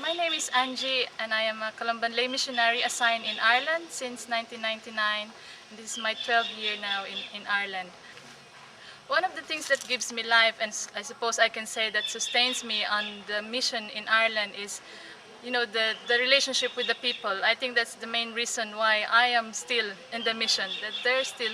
My name is Angie and I am a Columban lay missionary assigned in Ireland since 1999. This is my 12th year now in Ireland. One of the things that gives me life, and I suppose I can say that sustains me on the mission in Ireland, is the relationship with the people. I think that's the main reason why I am still in the mission, that there's still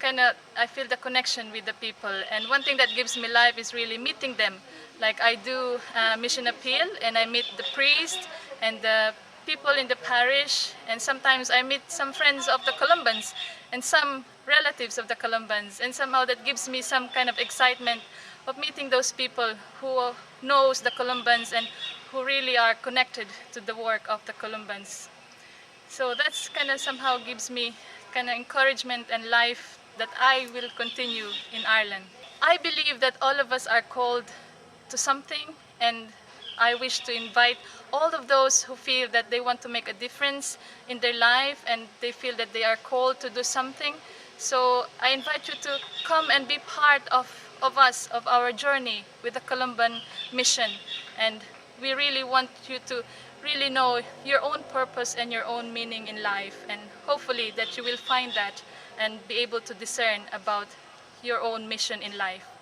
I feel the connection with the people. And one thing that gives me life is really meeting them. Like I do mission appeal and I meet the priest and the people in the parish, and sometimes I meet some friends of the Columbans and some relatives of the Columbans, and somehow that gives me some kind of excitement of meeting those people who knows the Columbans and who really are connected to the work of the Columbans. So that's somehow gives me encouragement and life that I will continue in Ireland. I believe that all of us are called to something, and I wish to invite all of those who feel that they want to make a difference in their life and they feel that they are called to do something. So I invite you to come and be part of us, of our journey with the Columban mission. And we really want you to really know your own purpose and your own meaning in life, and hopefully that you will find that and be able to discern about your own mission in life.